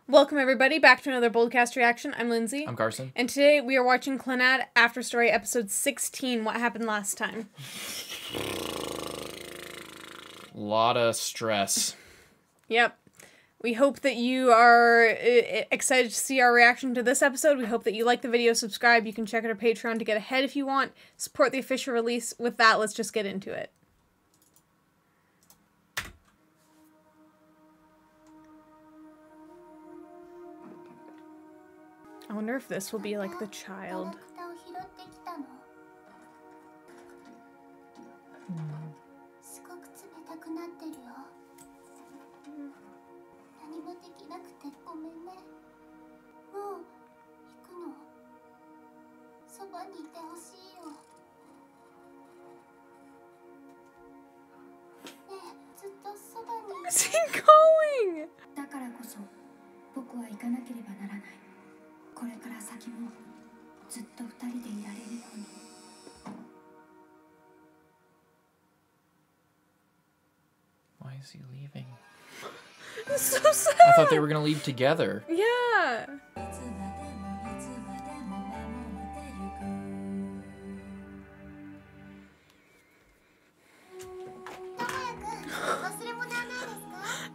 Welcome everybody back to another Boldcast reaction. I'm Lindsay. I'm Carson. And today we are watching Clannad After Story episode 16, What Happened Last Time. A lot of stress. Yep. We hope that you are excited to see our reaction to this episode. We hope that you like the video, subscribe. You can check out our Patreon to get ahead if you want. Support the official release. With that, let's just get into it. I wonder if this will be like the child. Where's he going? これから先もずっと二人でいられるように。Why is he leaving? It's so sad. I thought they were gonna leave together. Yeah.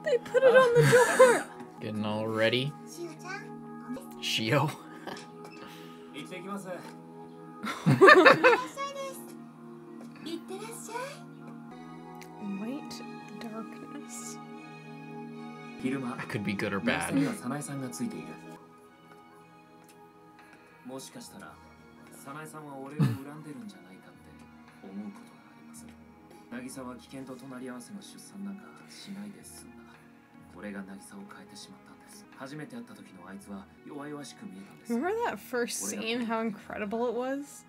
They put it on the door. Getting all ready. Ushio. White darkness. That could be good or bad. Remember that first scene, how incredible it was?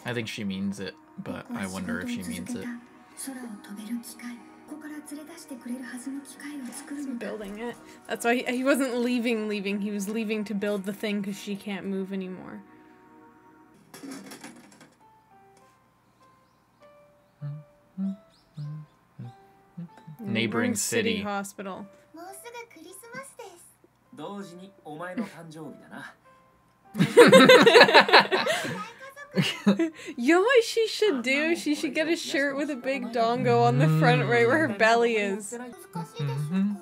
I think she means it, but I wonder if she means it. Building it. That's why he wasn't leaving. He was leaving to build the thing because she can't move anymore. Neighboring city hospital. You know what she should do? She should get a shirt with a big dango on the front right where her belly is. Another one.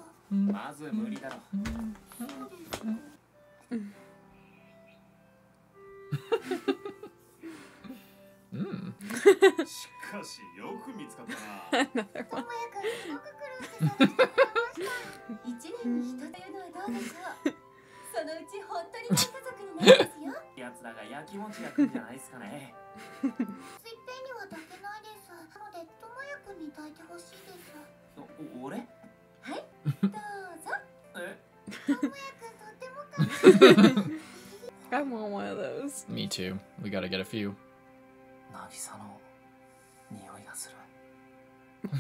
I want one of those. Me too. We gotta get a few. Oh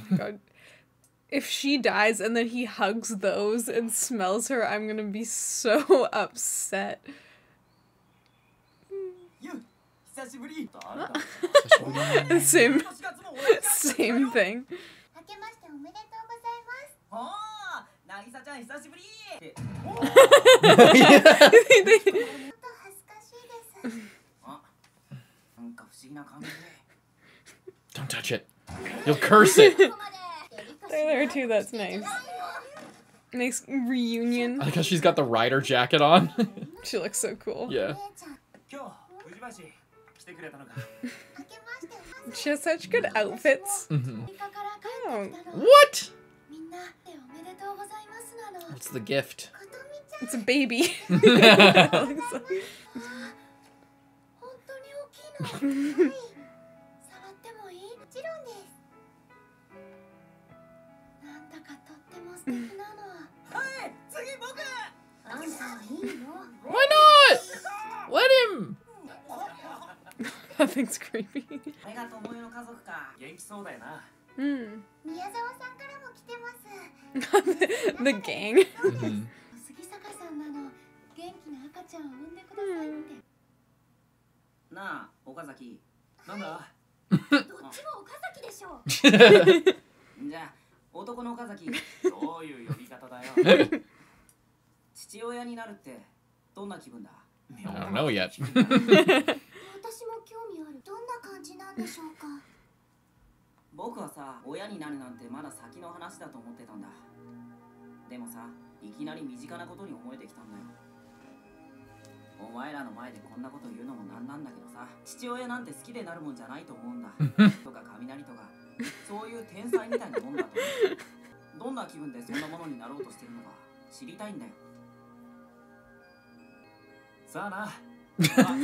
my god. If she dies and then he hugs those and smells her, I'm gonna be so upset. Same thing. Don't touch it. You'll curse it. There too, that's nice. Nice reunion. I like how she's got the rider jacket on. She looks so cool. Yeah. She has such good outfits. Mm-hmm. Oh. What? What's the gift? It's a baby. Why not? Let him. That thing's creepy. The gang. Na, okazaki. なんだ? どっちもokazakiでしょ。じゃあ、男のokazaki、どういう呼び方だよ。父親になるってどんな気分だ? I don't know yet. 私も興味ある。どんな感じなんでしょうか。僕はさ、親になるなんてまだ先の話だと思ってたんだ。でもさ、いきなり身近なことに思えてきたんだよ。お前らの前でこんなこと言うのもなんなんだけどさ、父親なんて好きでなるもんじゃないと思うんだ。とか雷とか、そういう天才みたいなもんだと思う。どんな気分でそんなものになろうとしてるのか知りたいんだよ。さあな。そんなん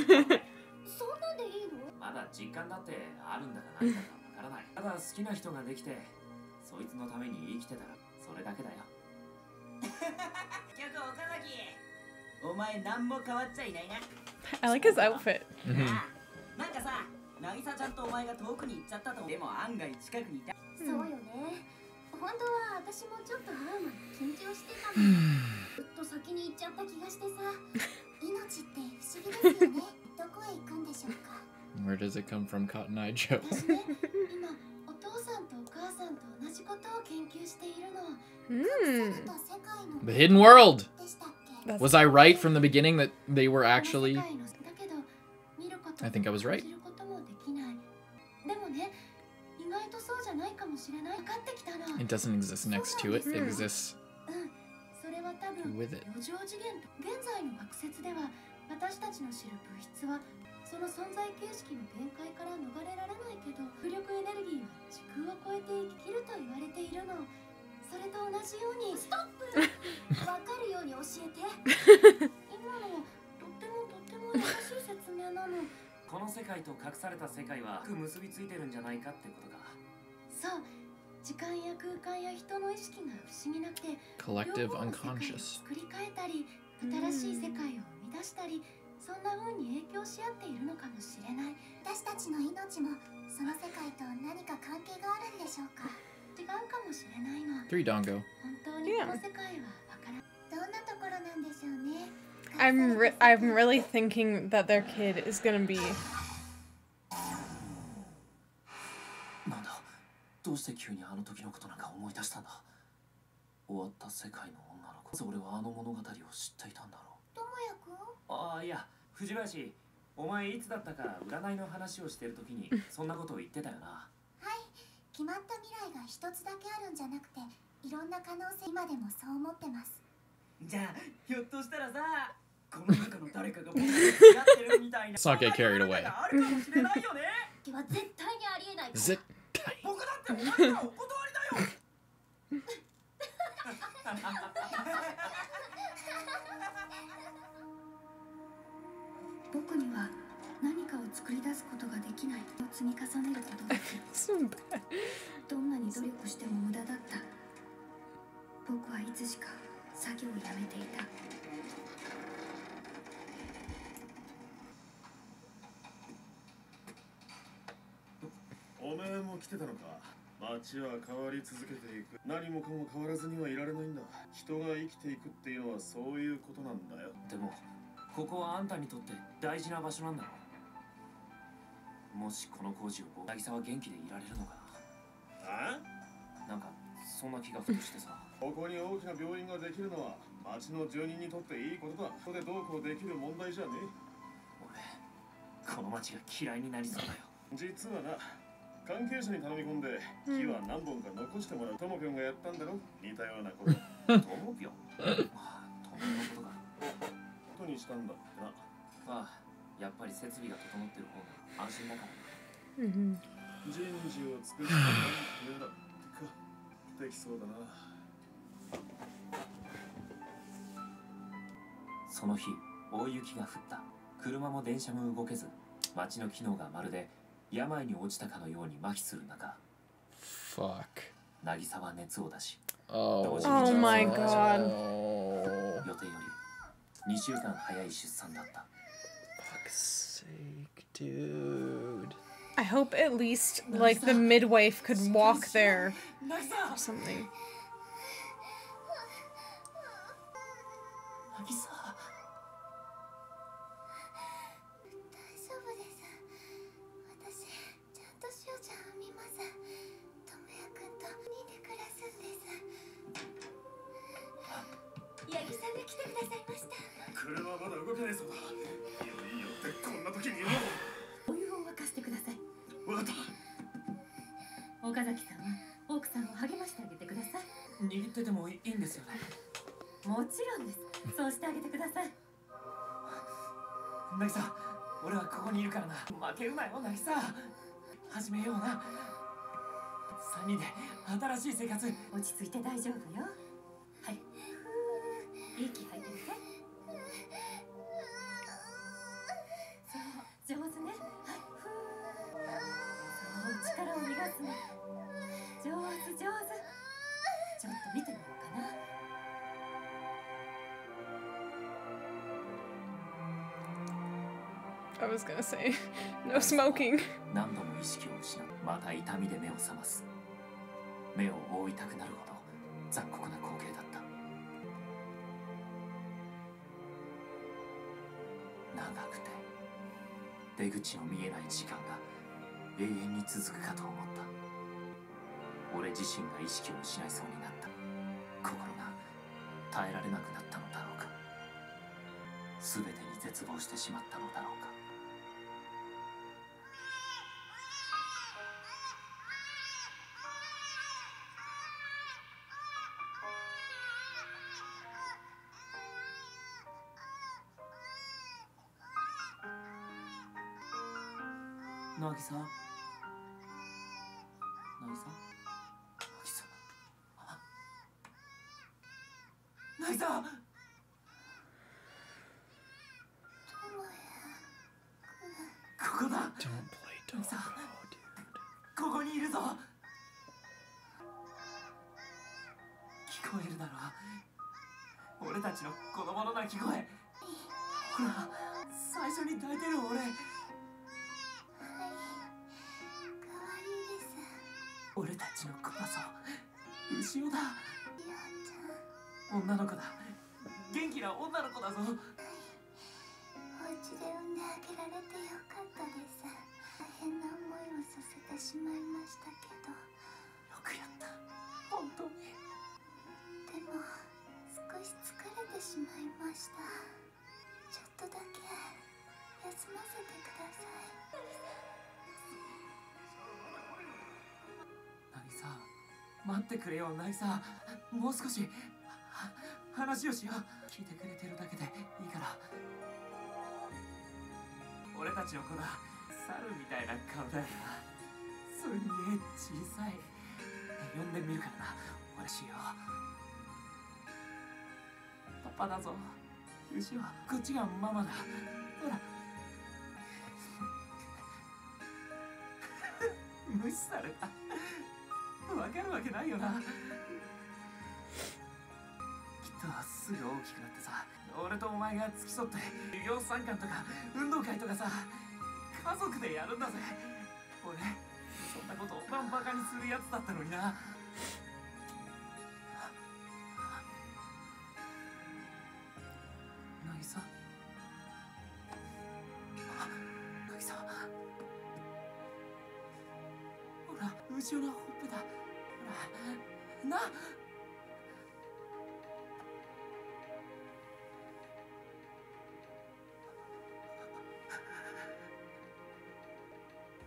でいいの？まだ実感だってあるんだかないんだかわからない。ただ好きな人ができて、そいつのために生きてたらそれだけだよ。結構岡崎。お前何も変わっちゃいないな。I like his outfit. なんかさ、渚ちゃんとお前が遠くに行っちゃったと。でも案外近くにいた。そうよね。本当は私もちょっと会うまで緊張してたの。ずっと先に行っちゃった気がしてさ。命って不思議ですよね。どこへ行くんでしょうか。Where does it come from, Cotton Eye Joe? 私ね、今お父さんとお母さんと同じことを研究しているの。The hidden world! でしたっけ？ Was I right from the beginning that they were actually... I think I was right. でもね、意外とそうじゃないかもしれない。分かってきたら。 It doesn't exist next to it, it exists それは多分 with it. 余剰次元と現在の学説では私たちの知る物質はその存在形式の限界から逃れられないけど、浮力エネルギーは時空を超えて生きると言われているの。それと同じようにストップ。わかるように教えて。今のとっても優しい説明なの。この世界と隠された世界は結びついてるんじゃないかってことか。そう、時間や空間や人の意識が不思議なくて、 Collective 両方の世界を unconscious. 作り変えたり、新しい世界を生み出したり、そんな風に影響し合っているのかもしれない。私たちの命もその世界と何か関係があるんでしょうか。違うかもしれないの。 3 Dango. 本当にこの世界はわからない。どんなところなんでしょうね。I'm really thinking that their kid is gonna be. なんだ、どうして急にあの時のことなんか思い出したんだ。終わった世界の女の子。俺はあの物語を知っていたんだろう。ともやくん？ああ、いや、藤林、お前いつだったか占いの話をしてる時にそんなことを言ってたよな。はい、決まった未来が一つだけあるんじゃなくて、いろんな可能性、今でもそう思ってます。じゃあ、ひょっとしたらさ、この中の誰かが僕に付き合ってるみたいな。Let's not get carried away. あるかもしれないよね。は絶対にありえない。絶僕だってお前からお断りだよ。僕には何かを作り出すことができない。積み重ねることができる。So bad. どんなに努力しても無駄だった。僕はいつしか作業をやめていた。おめえも来てたのか。街は変わり続けていく。何もかも変わらずにはいられないんだ。人が生きていくっていうのはそういうことなんだよ。でも、ここはあんたにとって大事な場所なんだろう。もしこの工事を渚は元気でいられるのかな。あ？なんかそんな気がふとしてさ。ここに大きな病院ができるのは町の住人にとっていいことだ。ここでどうこうできる問題じゃね俺、この町が嫌いになりそうだよ。実はな、関係者に頼み込んで木は何本か残してもらう。ともぴょんがやったんだろ。似たようなこと。ともぴょん。ああ、とものことか。ことにしたんだってな。ああ、やっぱり設備が整ってる方が安心だから。人事を作ってなんてだってか。できそうだな。その日大雪が降った。車も電車も動けず、街の機能がまるで病に落ちたかのように麻痺する中、 Fuck. 渚は熱を出し、 Oh. Oh my god. 予定より2週間早い出産だった。 Fuck's sake, dude. I hope at least, like, the midwife could walk there or something. 渚、大丈夫です。私ちゃんとしおちゃんを見ます。ともやくんと2で暮らすんです。八木さんが来てくださいました。車はまだ動けないそうだ。いいよってこんな時によ。お湯を沸かしてください。わかった。岡崎さんは奥さんを励ましてあげてください。握っててもいいんですよね。もちろんです。そうしてあげてください。渚、俺はここにいるからな。負けるなよ渚。始めような。3人で新しい生活。落ち着いて大丈夫よ。はい。息吐いてみて。そう、上手ね。はい。そう、力を逃がすね。上手上手。ちょっと見てみようかな。I was gonna say, no smoking. 何度も意識を失う。また痛みで目を覚ます。目を覆いたくなるほど残酷な光景だった。長くて出口の見えない時間が永遠に続くかと思った。俺自身が意識を失いそうになった。心が耐えられなくなったのだろうか。全てに絶望してしまったのだろうか。渚、渚、渚、渚。ここだ。 Don't play Dango, dude. ここにいるぞ。聞こえるだろう。俺たちの子供の鳴き声。ほら、最初に抱いてる俺。俺たちの子だぞ。牛尾だ。女の子だ。元気な女の子だぞ。お家で産んであげられてよかったです。大変な思いをさせてしまいましたけど。よくやった。本当に。でも少し疲れてしまいました。ちょっとだけ休ませてください。渚、待ってくれよ渚。もう少し話をしよう。聞いてくれてるだけでいいから。俺たちの子だ。猿みたいな顔だよな。すんげえ小さい。呼んでみるからな。俺しよう。パパだぞ。牛はこっちがママだ。ほら。無視された。わかるわけないよな。きっとすぐ大きくなってさ、俺とお前が付き添って授業参観とか運動会とかさ、家族でやるんだぜ。俺そんなことバンバカにするやつだったのにな。渚、渚、ほら後ろのほっぺだ。ほらな。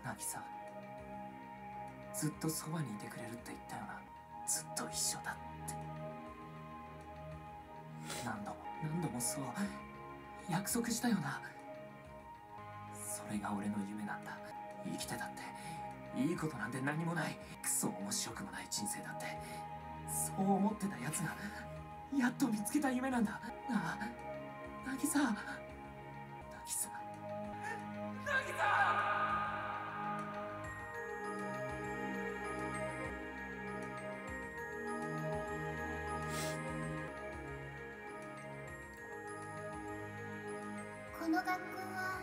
渚、ずっとそばにいてくれるって言ったよな。ずっと一緒だって。何度もそう約束したよな。それが俺の夢なんだ。生きてたっていいことなんて何もない。クソ面白くもない人生だって、そう思ってたやつがやっと見つけた夢なんだ。なあ、Nagisa! Nagisa! Nagisa! この学校は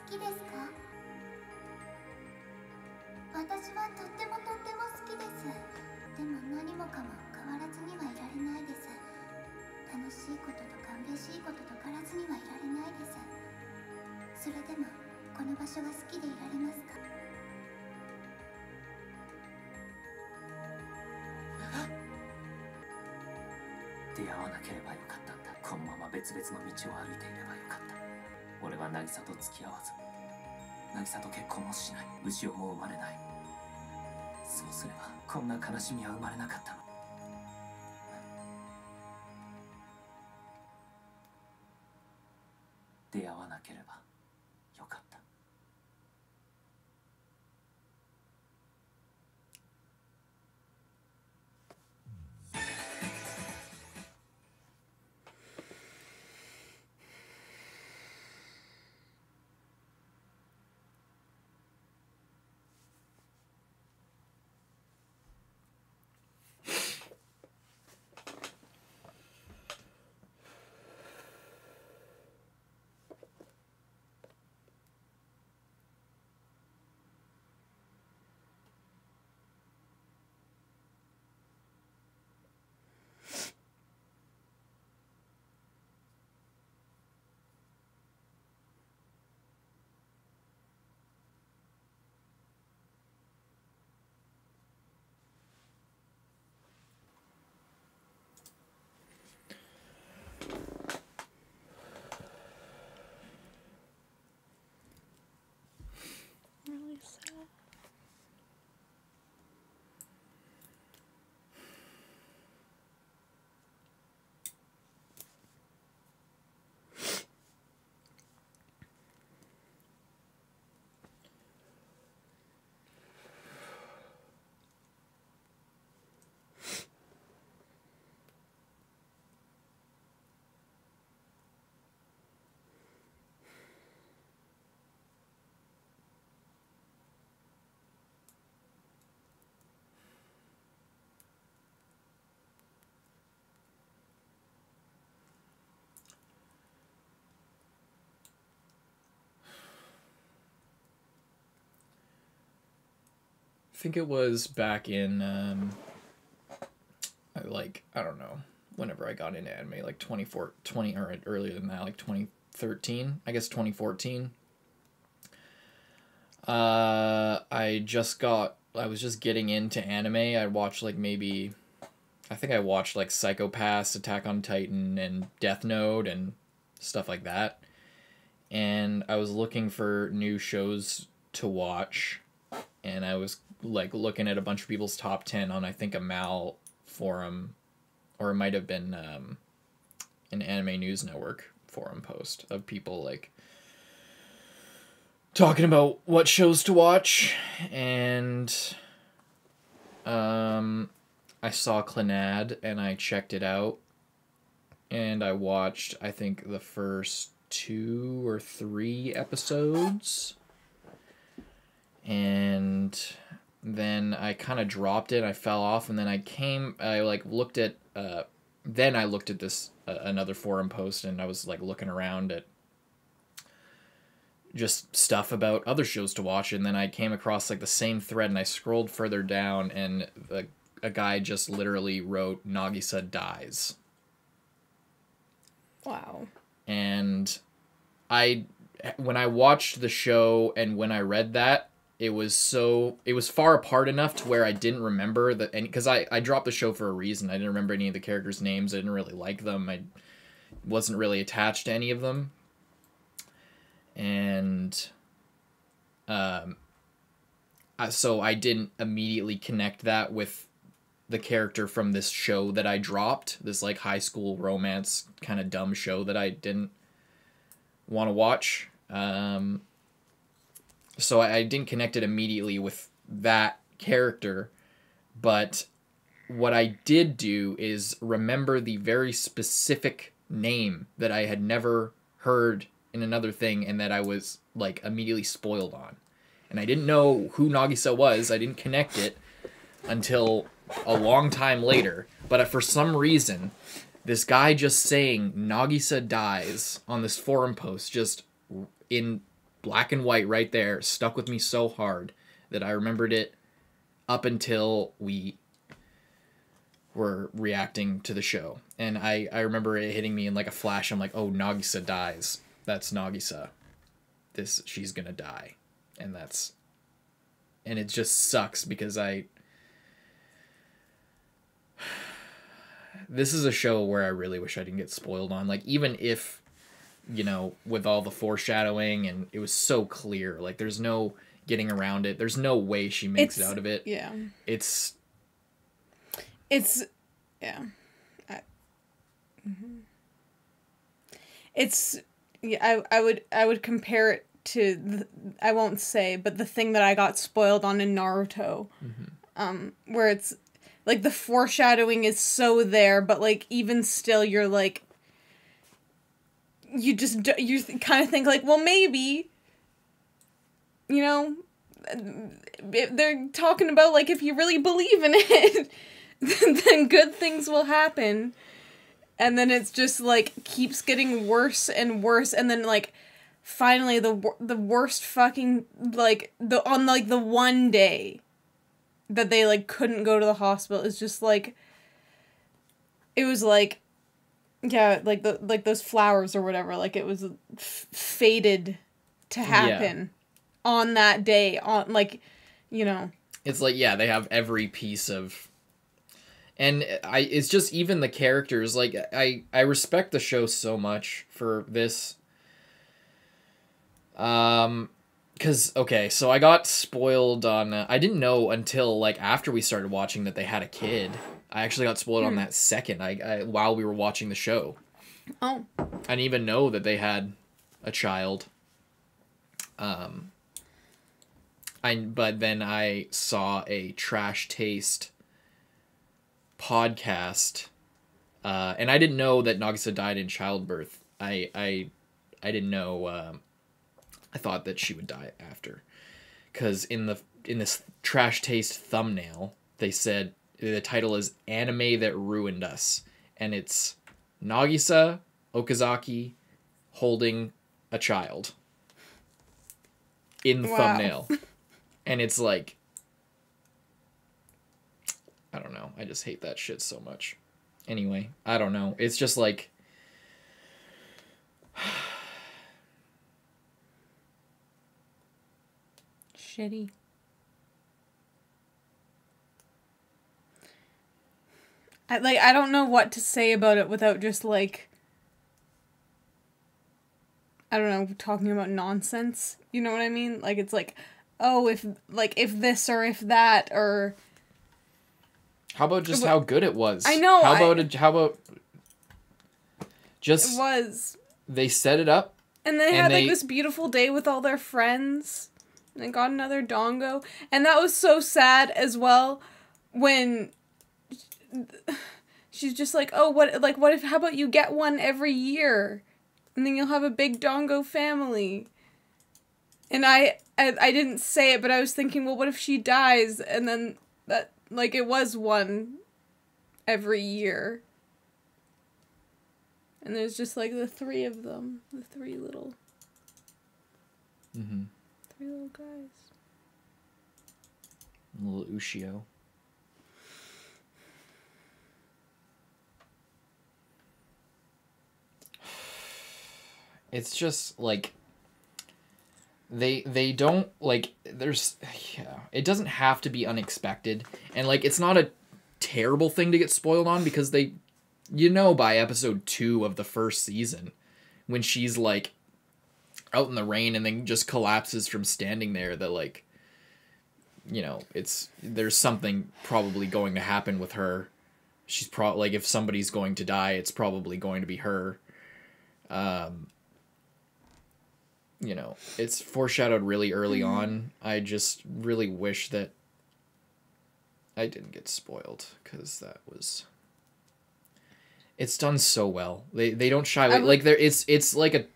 好きですか？私はとっても好きです。でも何もかも変わらずにはいられないです。楽しいこととか嬉しいことと変わらずにはいられないです。それでもこの場所が好きでいられますか？出会わなければよかったんだ。このまま別々の道を歩いていればよかった。俺は渚と付き合わず、渚と結婚もしない。ushioも生まれない。そうすればこんな悲しみは生まれなかったの。出会わなければよかった。Really sad. I think it was back in, I don't know, whenever I got into anime, like 20 or earlier than that, like 2013, I guess 2014. I was just getting into anime. I watched I think I watched like Psycho Pass, Attack on Titan, and Death Note, and stuff like that. And I was looking for new shows to watch, and I was like looking at a bunch of people's top 10 on, I think, a Mal forum, or it might have been an Anime News Network forum post of people like talking about what shows to watch. And I saw Clannad and I checked it out, and I watched, I think, the first 2 or 3 episodes, and then I kind of dropped it. I fell off, and then I looked at this another forum post, and I was like looking around at just stuff about other shows to watch, and then I came across like the same thread, and I scrolled further down, and a guy just literally wrote "Nagisa dies." Wow. And when I watched the show and when I read that, it was far apart enough to where I didn't remember because I dropped the show for a reason. I didn't remember any of the characters' names. I didn't really like them. I wasn't really attached to any of them. And so I didn't immediately connect that with the character from this show that I dropped, this like high school romance kind of dumb show that I didn't want to watch. So I didn't connect it immediately with that character, but what I did do is remember the very specific name that I had never heard in another thing and that I was like immediately spoiled on. And I didn't know who Nagisa was. I didn't connect it until a long time later. But for some reason, this guy just saying Nagisa dies on this forum post, just in black and white right there, stuck with me so hard that I remembered it up until we were reacting to the show. And I remember it hitting me in like a flash. I'm like, oh, Nagisa dies. That's Nagisa. She's gonna die. And it just sucks because this is a show where I really wish I didn't get spoiled on. Like, even if, you know, with all the foreshadowing and it was so clear, like there's no getting around it. There's no way she makes it out of it. Yeah. It's yeah. It's, yeah, I would compare it to I won't say, but the thing that I got spoiled on in Naruto, where it's like the foreshadowing is so there, but like even still you're like, you kind of think like, well, maybe, you know, they're talking about like if you really believe in it, then good things will happen. And then it's just like keeps getting worse and worse, and then like finally the worst fucking like the one day that they like couldn't go to the hospital is just like, it was like, yeah, like those flowers or whatever, like it was fated to happen on that day, on like, you know, it's like, yeah, they have every piece of. And it's just even the characters, like, I respect the show so much for this. Because, okay, so I got spoiled on, I didn't know until, like, after we started watching that they had a kid. I actually got spoiled on that second, while we were watching the show. Oh. I didn't even know that they had a child. But then I saw a Trash Taste podcast, and I didn't know that Nagisa died in childbirth. I didn't know. I thought that she would die after, because in this Trash Taste thumbnail they said the title is "Anime That Ruined Us," and it's Nagisa Okazaki holding a child in the thumbnail, and it's like, I don't know. I just hate that shit so much. Anyway, I don't know. It's just like, shitty. I don't know what to say about it without just like, I don't know, talking about nonsense. You know what I mean? Like, it's like, oh, if this or if that, or how about just how good it was? I know. How about just, it was. They set it up. And they had like this beautiful day with all their friends. And they got another dango. And that was so sad as well when she's just like, oh, what if, how about you get one every year? And then you'll have a big dango family. And I didn't say it, but I was thinking, well, what if she dies? And then that, like, it was one every year. And there's just, like, the three of them. The three little... Mm-hmm. Three little guys. A little ushio. It's just, like... They don't, like, there's, yeah, it doesn't have to be unexpected, and, like, it's not a terrible thing to get spoiled on, because they, you know, by episode 2 of the first season, when she's, like, out in the rain and then just collapses from standing there, that, like, you know, there's something probably going to happen with her. She's like, if somebody's going to die, it's probably going to be her. You know, it's foreshadowed really early on. I just really wish that I didn't get spoiled, because it's done so well. They don't shy away. Like, it's like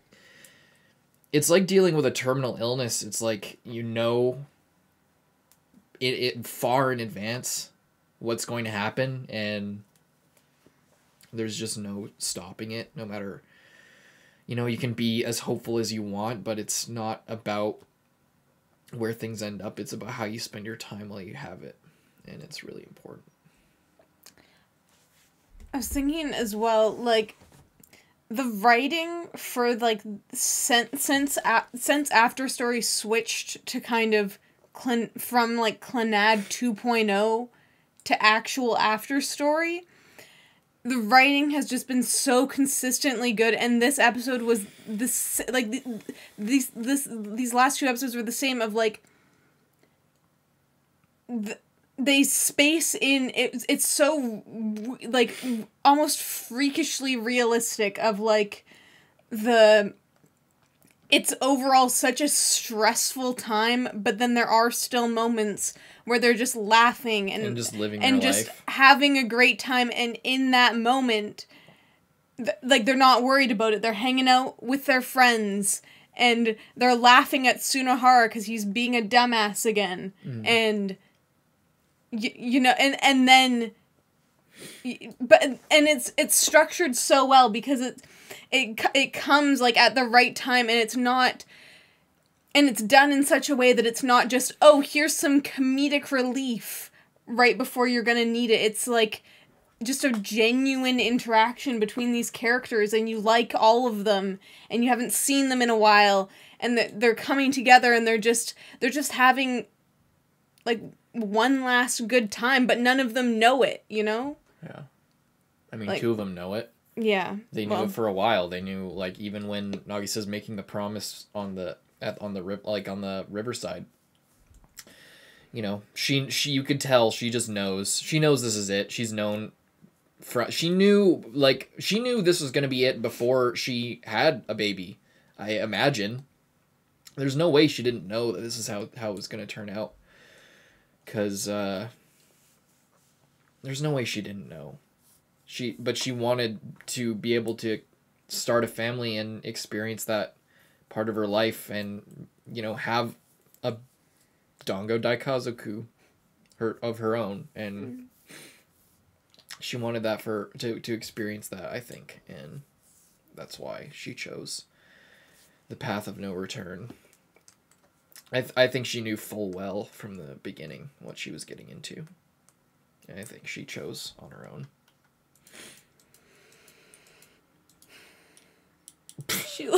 it's like dealing with a terminal illness. It's like, you know, it far in advance what's going to happen, and there's just no stopping it. No matter, you know, you can be as hopeful as you want, but it's not about where things end up. It's about how you spend your time while you have it, and it's really important. I was thinking as well, like, the writing for, like, since After Story switched to kind of from, like, Clannad 2.0 to actual After Story, the writing has just been so consistently good, and this episode was this, like, these last two episodes were the same, of, like, they space in, it's so, like, almost freakishly realistic, of, like, it's overall such a stressful time, but then there are still moments where they're just laughing and just living and their just life. having a great time, and in that moment, like, they're not worried about it. They're hanging out with their friends, and they're laughing at Tsunohara because he's being a dumbass again, and you know, and then, but and it's structured so well because it comes, like, at the right time, and it's not, and it's done in such a way that it's not just, oh, here's some comedic relief right before you're gonna need it. It's, like, just a genuine interaction between these characters, and you like all of them, and you haven't seen them in a while, and they're coming together, and they're just having, like, one last good time, but none of them know it, you know? Yeah. I mean, Like, 2 of them know it. Yeah. They knew it for a while. They knew, like, even when Nagisa's making the promise on the riverside. You know, she you could tell she just knows. She knows this is it. She knew this was going to be it before she had a baby. I imagine. There's no way she didn't know that this is how it was going to turn out. Cuz there's no way she didn't know. But she wanted to be able to start a family and experience that part of her life, and, you know, have a dango daikazoku of her own, and she wanted that to experience that, I think, and that's why she chose the path of no return. I think she knew full well from the beginning what she was getting into, and I think she chose on her own. When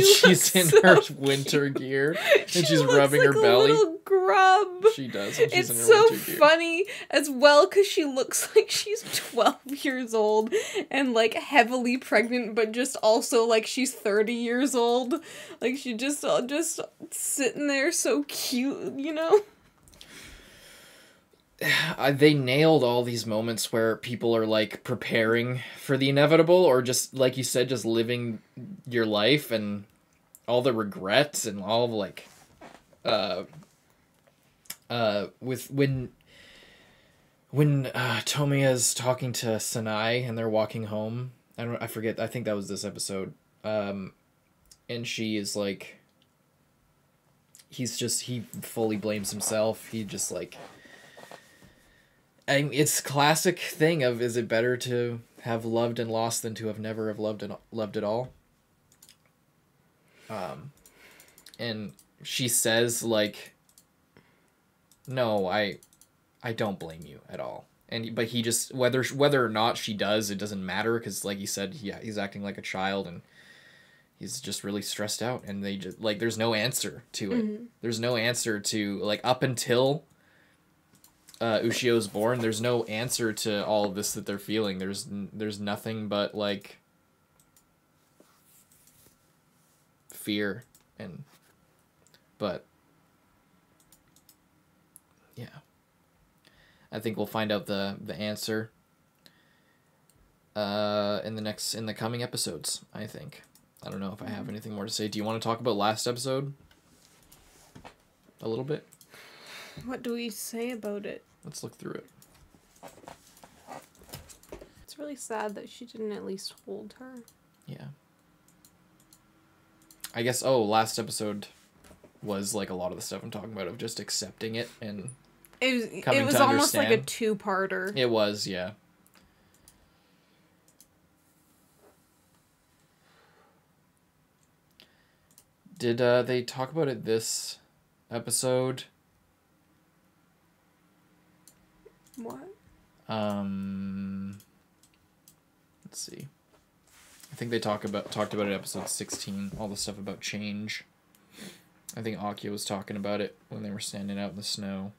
she's in her winter gear and she's rubbing her belly. A little grub. She does. When she's It's in her so winter gear. funny as well, because she looks like she's 12 years old and, like, heavily pregnant, but just also like she's 30 years old. Like, she just sitting there so cute, you know? They nailed all these moments where people are, like, preparing for the inevitable, or just, like you said, just living your life, and all the regrets, and all of, like, with when Tomiya's talking to Sanai and they're walking home. I forget. I think that was this episode. And she is like, he fully blames himself. He just, like, it's classic thing of, is it better to have loved and lost than to have never have loved at all? And she says, like, no, I don't blame you at all. But he just, whether or not she does, it doesn't matter, because, like you said, he's acting like a child, and he's just really stressed out, and they just, like, there's no answer to it. Mm-hmm. There's no answer to, like, up until Ushio's born, there's no answer to all of this that they're feeling. There's nothing but, like, fear, but yeah, I think we'll find out the answer in the coming episodes. I think. I don't know if I have anything more to say. Do you want to talk about last episode a little bit? What do we say about it? Let's look through it. It's really sad that she didn't at least hold her. Yeah. I guess, last episode was like a lot of the stuff I'm talking about of just accepting it and it was almost like a two-parter. It was, yeah. Did they talk about it this episode? What? Let's see. I think they talked about it in episode 16, all the stuff about change. I think Akio was talking about it when they were standing out in the snow.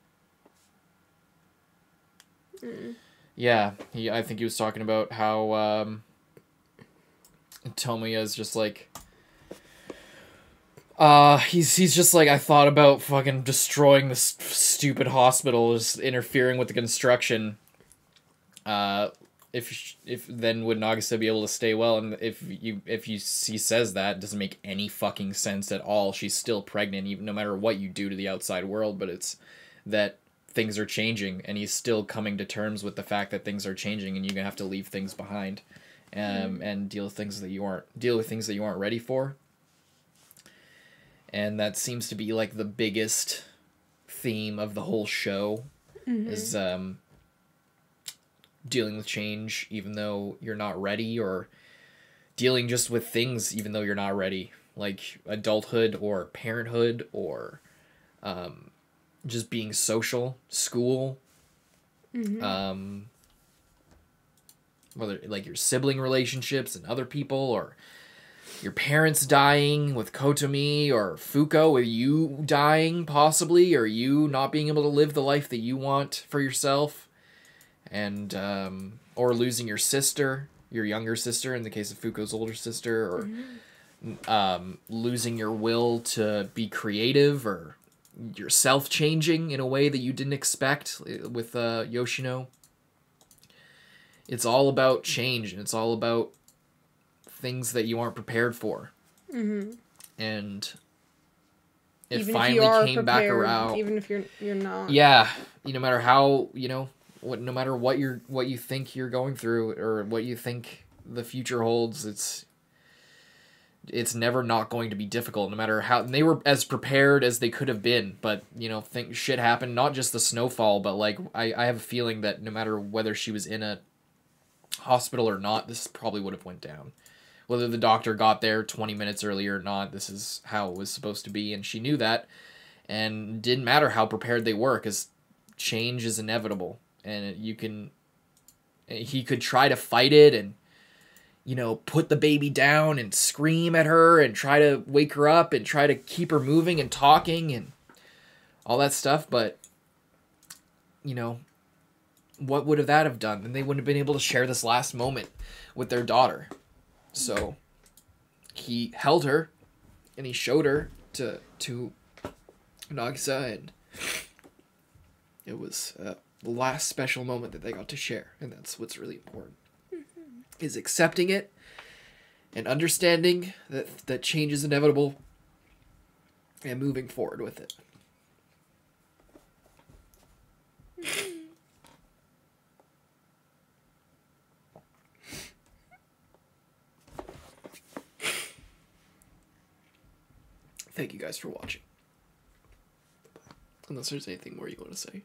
Yeah, I think he was talking about how Tomoya's just like he's just like, I thought about fucking destroying this stupid hospital, just interfering with the construction. If then would Nagisa be able to stay well? And he says that, it doesn't make any fucking sense at all. She's still pregnant, even no matter what you do to the outside world. But it's that things are changing, and he's still coming to terms with the fact that things are changing, and you're gonna have to leave things behind, and deal with things that you aren't ready for. And that seems to be like the biggest theme of the whole show, is dealing with change even though you're not ready, or dealing just with things even though you're not ready, like adulthood or parenthood, or just being social, school, whether like your sibling relationships and other people, or your parents dying with Kotomi, or Fuko with you dying possibly, or you not being able to live the life that you want for yourself, and or losing your sister, your younger sister in the case of Fuko's older sister, or losing your will to be creative, or yourself changing in a way that you didn't expect with Yoshino. It's all about change, and it's all about things that you aren't prepared for. And it Even finally if you are came prepared, back around. even if you're not. Yeah, no matter how, no matter what you think you're going through, or what you think the future holds, it's never not going to be difficult, no matter how. And they were as prepared as they could have been, but shit happened, not just the snowfall, but like I have a feeling that no matter whether she was in a hospital or not, this probably would have went down. Whether the doctor got there 20 minutes earlier or not, this is how it was supposed to be, and she knew that, and it didn't matter how prepared they were, because change is inevitable, and he could try to fight it, and put the baby down and scream at her and try to wake her up and try to keep her moving and talking and all that stuff, but what would that have done? Then they wouldn't have been able to share this last moment with their daughter. So he held her, and he showed her to Nagisa, and it was the last special moment that they got to share, and that's what's really important. Is accepting it and understanding that change is inevitable and moving forward with it. Thank you guys for watching. Unless there's anything more you want to say.